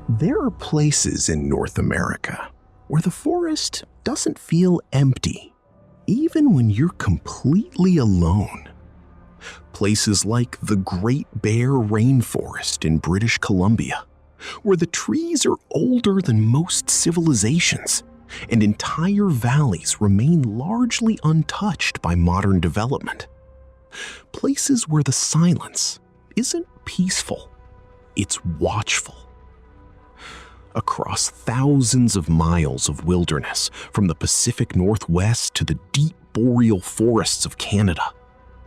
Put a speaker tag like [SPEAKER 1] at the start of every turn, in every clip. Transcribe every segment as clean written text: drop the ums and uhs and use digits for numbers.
[SPEAKER 1] There are places in North America where the forest doesn't feel empty, even when you're completely alone. Places like the Great Bear Rainforest in British Columbia, where the trees are older than most civilizations, and entire valleys remain largely untouched by modern development. Places where the silence isn't peaceful, it's watchful. Across thousands of miles of wilderness, from the Pacific Northwest to the deep boreal forests of Canada,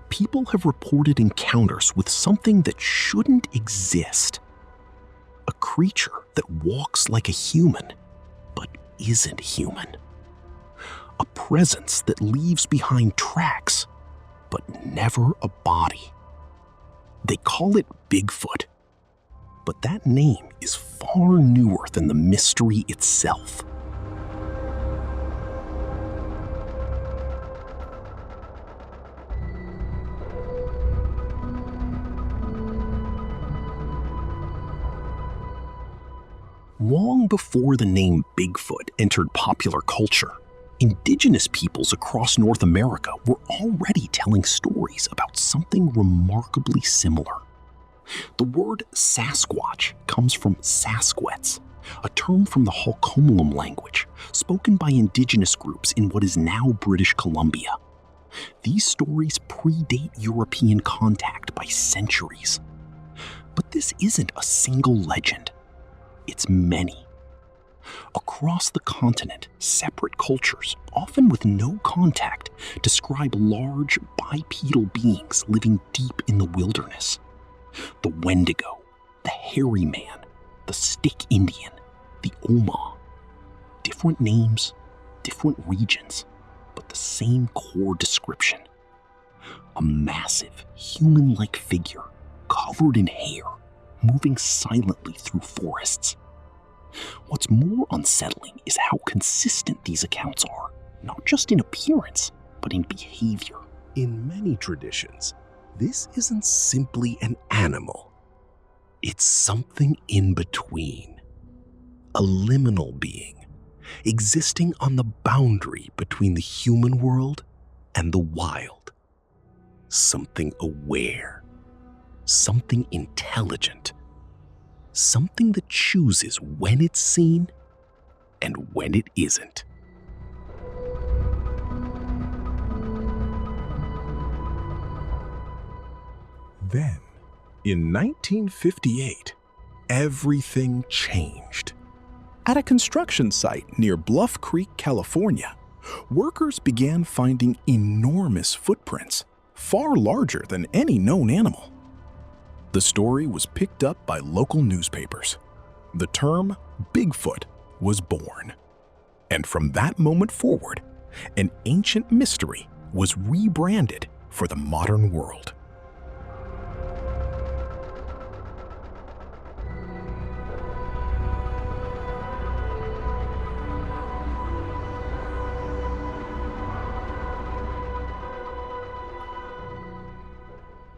[SPEAKER 1] people have reported encounters with something that shouldn't exist. A creature that walks like a human, but isn't human. A presence that leaves behind tracks, but never a body. They call it Bigfoot. But that name is far newer than the mystery itself. Long before the name Bigfoot entered popular culture, Indigenous peoples across North America were already telling stories about something remarkably similar. The word Sasquatch comes from Sasquatch, a term from the Halkomelem language, spoken by Indigenous groups in what is now British Columbia. These stories predate European contact by centuries. But this isn't a single legend. It's many. Across the continent, separate cultures, often with no contact, describe large bipedal beings living deep in the wilderness. The Wendigo, the Hairy Man, the Stick Indian, the Oma. Different names, different regions, but the same core description. A massive, human-like figure, covered in hair, moving silently through forests. What's more unsettling is how consistent these accounts are, not just in appearance, but in behavior. In many traditions, this isn't simply an animal. It's something in between. A liminal being, existing on the boundary between the human world and the wild. Something aware. Something intelligent. Something that chooses when it's seen and when it isn't. Then, in 1958, everything changed. At a construction site near Bluff Creek, California, workers began finding enormous footprints, far larger than any known animal. The story was picked up by local newspapers. The term Bigfoot was born. And from that moment forward, an ancient mystery was rebranded for the modern world.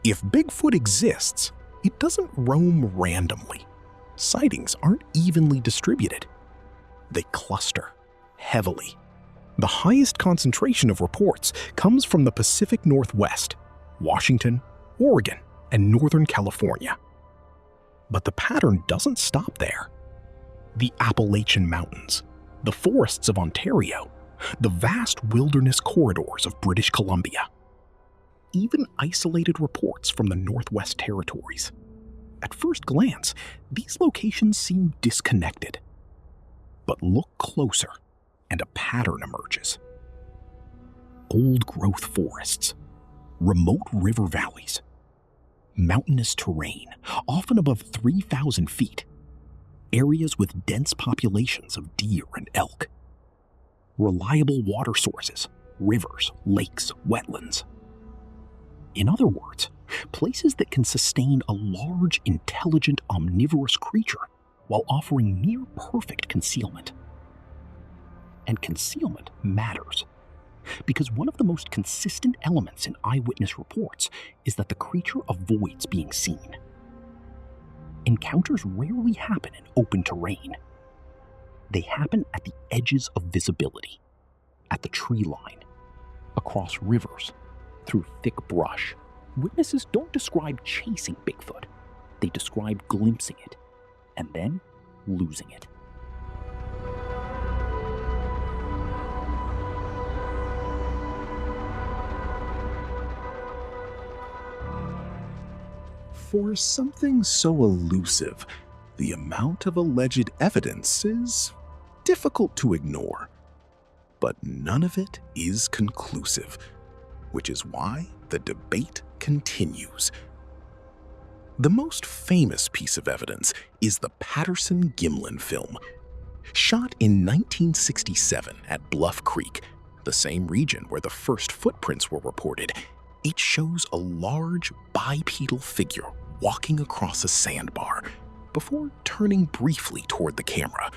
[SPEAKER 1] If Bigfoot exists, it doesn't roam randomly. Sightings aren't evenly distributed. They cluster heavily. The highest concentration of reports comes from the Pacific Northwest, Washington, Oregon, and Northern California. But the pattern doesn't stop there. The Appalachian Mountains, the forests of Ontario, the vast wilderness corridors of British Columbia. Even isolated reports from the Northwest Territories. At first glance, these locations seem disconnected. But look closer, and a pattern emerges. Old-growth forests, remote river valleys, mountainous terrain, often above 3,000 feet, areas with dense populations of deer and elk, reliable water sources, rivers, lakes, wetlands. In other words, places that can sustain a large, intelligent, omnivorous creature while offering near-perfect concealment. And concealment matters, because one of the most consistent elements in eyewitness reports is that the creature avoids being seen. encounters rarely happen in open terrain. They happen at the edges of visibility, at the tree line, across rivers, through thick brush. Witnesses don't describe chasing Bigfoot. They describe glimpsing it, and then losing it.
[SPEAKER 2] For something so elusive, the amount of alleged evidence is difficult to ignore. But none of it is conclusive, which is why the debate continues. The most famous piece of evidence is the Patterson-Gimlin film. Shot in 1967 at Bluff Creek, the same region where the first footprints were reported, it shows a large bipedal figure walking across a sandbar before turning briefly toward the camera.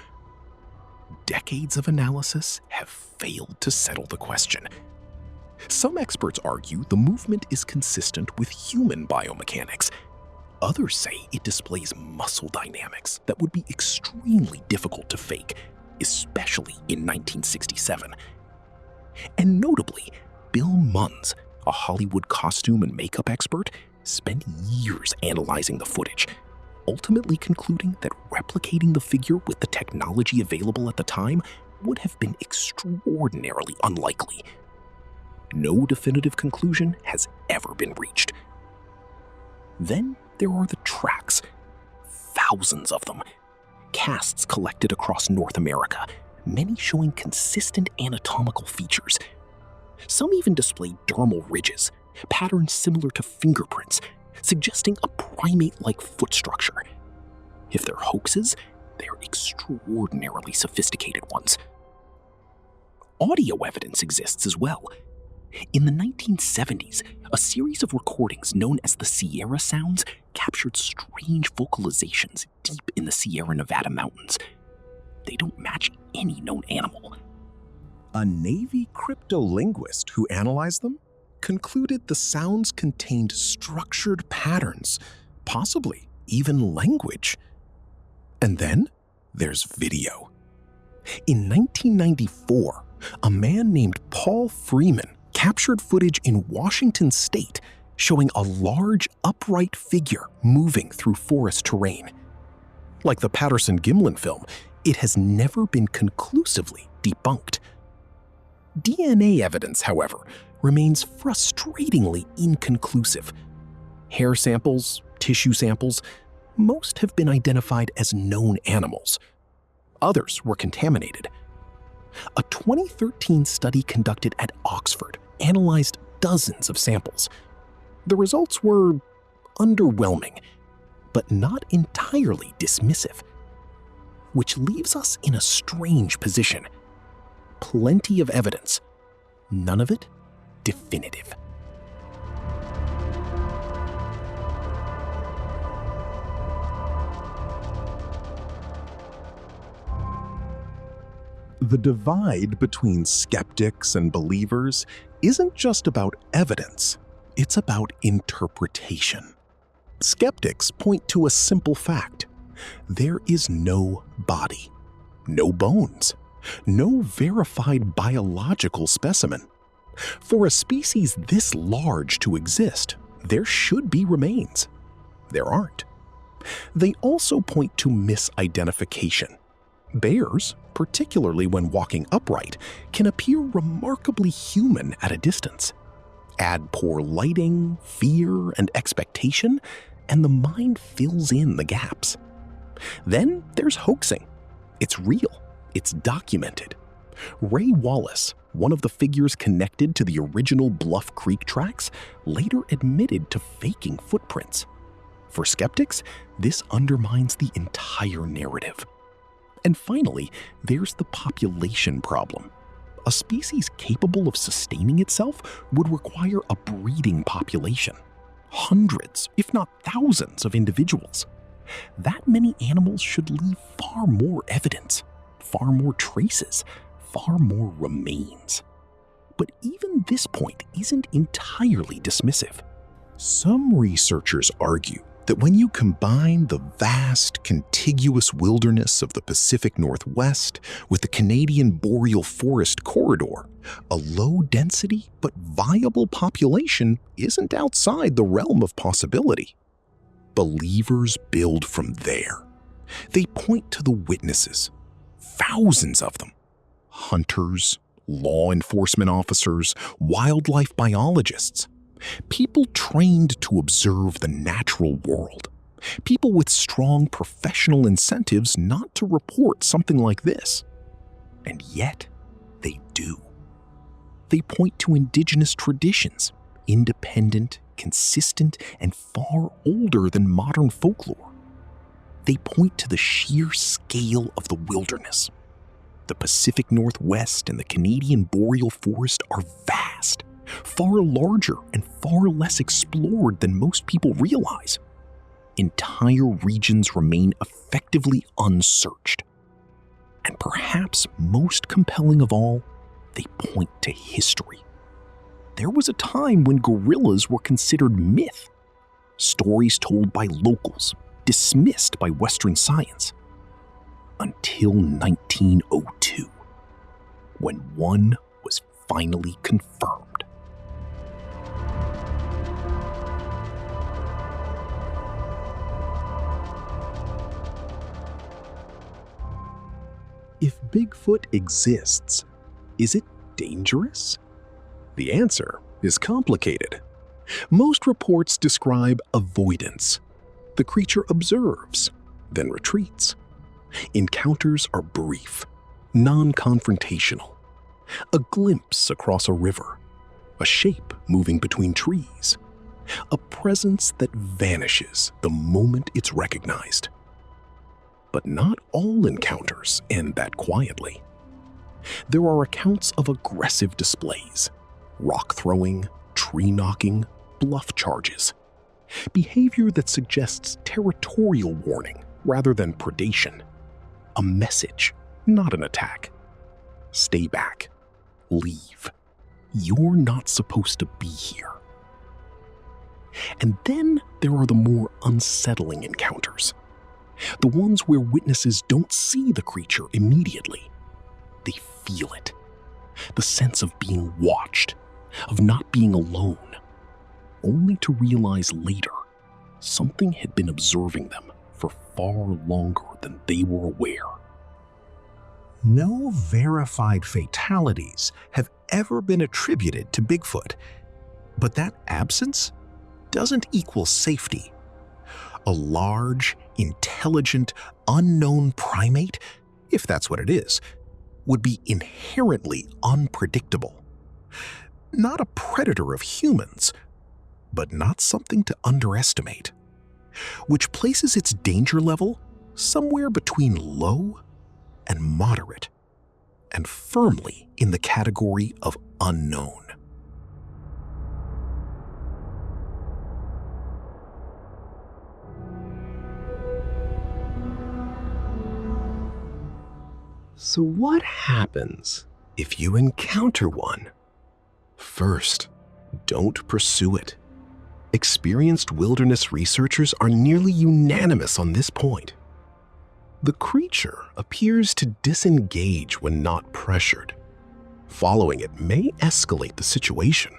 [SPEAKER 2] Decades of analysis have failed to settle the question. Some experts argue the movement is consistent with human biomechanics. Others say it displays muscle dynamics that would be extremely difficult to fake, especially in 1967. And notably, Bill Munns, a Hollywood costume and makeup expert, spent years analyzing the footage, ultimately concluding that replicating the figure with the technology available at the time would have been extraordinarily unlikely. No definitive conclusion has ever been reached. Then there are the tracks, thousands of them, casts collected across North America, many showing consistent anatomical features. Some even display dermal ridges, patterns similar to fingerprints, suggesting a primate-like foot structure. If they're hoaxes, they're extraordinarily sophisticated ones. Audio evidence exists as well. In the 1970s, a series of recordings known as the Sierra Sounds captured strange vocalizations deep in the Sierra Nevada mountains. They don't match any known animal. A Navy cryptolinguist who analyzed them concluded the sounds contained structured patterns, possibly even language. And then there's video. In 1994, a man named Paul Freeman captured footage in Washington state showing a large upright figure moving through forest terrain. Like the Patterson-Gimlin film, it has never been conclusively debunked. DNA evidence, however, remains frustratingly inconclusive. Hair samples, tissue samples, most have been identified as known animals. Others were contaminated. A 2013 study conducted at Oxford analyzed dozens of samples. The results were underwhelming, but not entirely dismissive, which leaves us in a strange position. Plenty of evidence, none of it definitive. The divide between skeptics and believers isn't just about evidence, it's about interpretation. Skeptics point to a simple fact: there is no body, no bones, no verified biological specimen. For a species this large to exist, there should be remains. There aren't. They also point to misidentification. Bears, particularly when walking upright, can appear remarkably human at a distance. Add poor lighting, fear, and expectation, and the mind fills in the gaps. Then there's hoaxing. It's real. It's documented. Ray Wallace, one of the figures connected to the original Bluff Creek tracks, later admitted to faking footprints. For skeptics, this undermines the entire narrative. And finally, there's the population problem. A species capable of sustaining itself would require a breeding population. Hundreds, if not thousands, of individuals. That many animals should leave far more evidence, far more traces, far more remains. But even this point isn't entirely dismissive. Some researchers argue that when you combine the vast, contiguous wilderness of the Pacific Northwest with the Canadian boreal forest corridor, a low-density but viable population isn't outside the realm of possibility. Believers build from there. They point to the witnesses, thousands of them, hunters, law enforcement officers, wildlife biologists, people trained to observe the natural world, people with strong professional incentives not to report something like this. And yet, they do. They point to Indigenous traditions, independent, consistent, and far older than modern folklore. They point to the sheer scale of the wilderness. The Pacific Northwest and the Canadian boreal forest are vast, far larger and far less explored than most people realize. Entire regions remain effectively unsearched. And perhaps most compelling of all, they point to history. There was a time when gorillas were considered myth, stories told by locals, dismissed by Western science, until 1902, when one was finally confirmed. If Bigfoot exists, is it dangerous? The answer is complicated. Most reports describe avoidance. The creature observes, then retreats. Encounters are brief, non-confrontational. A glimpse across a river, a shape moving between trees, a presence that vanishes the moment it's recognized. But not all encounters end that quietly. There are accounts of aggressive displays, rock throwing, tree knocking, bluff charges, behavior that suggests territorial warning rather than predation. A message, not an attack. Stay back. Leave. You're not supposed to be here. And then there are the more unsettling encounters. The ones where witnesses don't see the creature immediately. They feel it. The sense of being watched, of not being alone, only to realize later something had been observing them for far longer than they were aware.
[SPEAKER 3] No verified fatalities have ever been attributed to Bigfoot, but that absence doesn't equal safety. A large, intelligent, unknown primate, if that's what it is, would be inherently unpredictable. Not a predator of humans, but not something to underestimate, which places its danger level somewhere between low and moderate, and firmly in the category of unknown.
[SPEAKER 2] So what happens if you encounter one? First, don't pursue it. Experienced wilderness researchers are nearly unanimous on this point. The creature appears to disengage when not pressured. Following it may escalate the situation.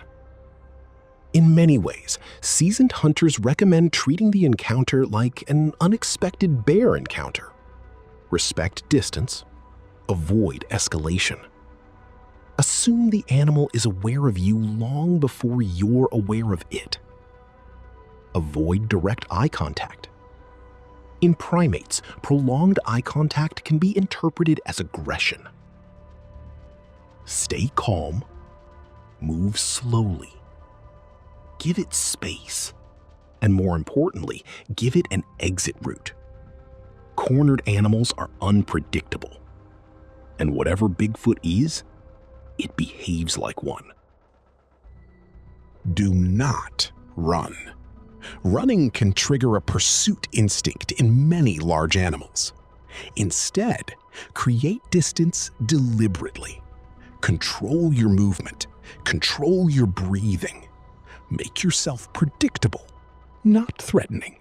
[SPEAKER 2] In many ways, seasoned hunters recommend treating the encounter like an unexpected bear encounter. Respect distance. Avoid escalation. Assume the animal is aware of you long before you're aware of it. Avoid direct eye contact. In primates, prolonged eye contact can be interpreted as aggression. Stay calm. Move slowly. Give it space. And more importantly, give it an exit route. Cornered animals are unpredictable. And whatever Bigfoot is, it behaves like one.
[SPEAKER 3] Do not run. Running can trigger a pursuit instinct in many large animals. Instead, create distance deliberately. Control your movement. Control your breathing. Make yourself predictable, not threatening.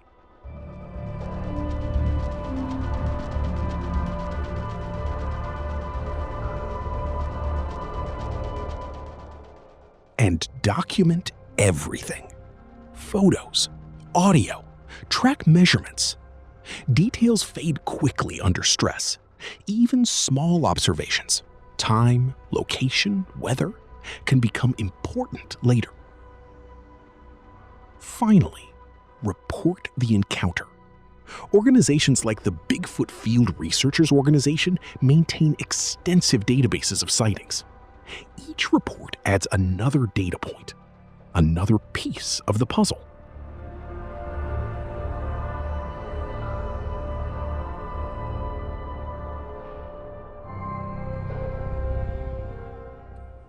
[SPEAKER 1] document everything. Photos, audio, track measurements. Details fade quickly under stress. Even small observations, time, location, weather, can become important later. Finally, report the encounter. Organizations like the Bigfoot Field Researchers Organization maintain extensive databases of sightings. Each report adds another data point, another piece of the puzzle.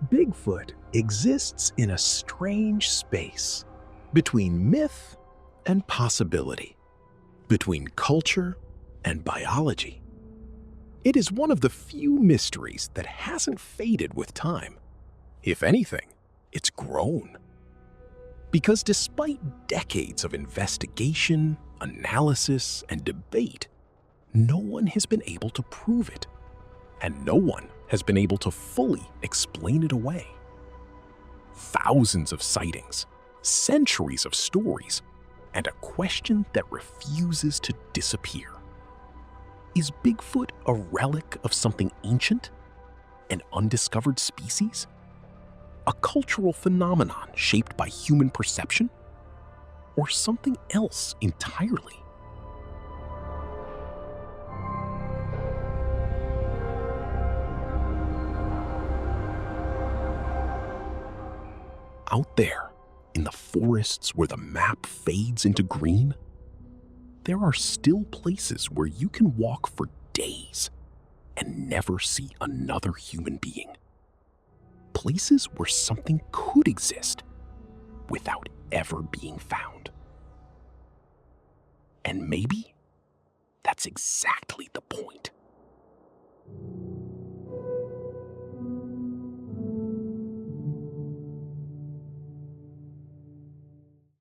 [SPEAKER 2] Bigfoot exists in a strange space between myth and possibility, between culture and biology. It is one of the few mysteries that hasn't faded with time. If anything, it's grown. Because despite decades of investigation, analysis, and debate, no one has been able to prove it, and no one has been able to fully explain it away. Thousands of sightings, centuries of stories, and a question that refuses to disappear. Is Bigfoot a relic of something ancient? An undiscovered species? A cultural phenomenon shaped by human perception? Or something else entirely? Out there, in the forests where the map fades into green, there are still places where you can walk for days and never see another human being. Places where something could exist without ever being found. And maybe that's exactly the point.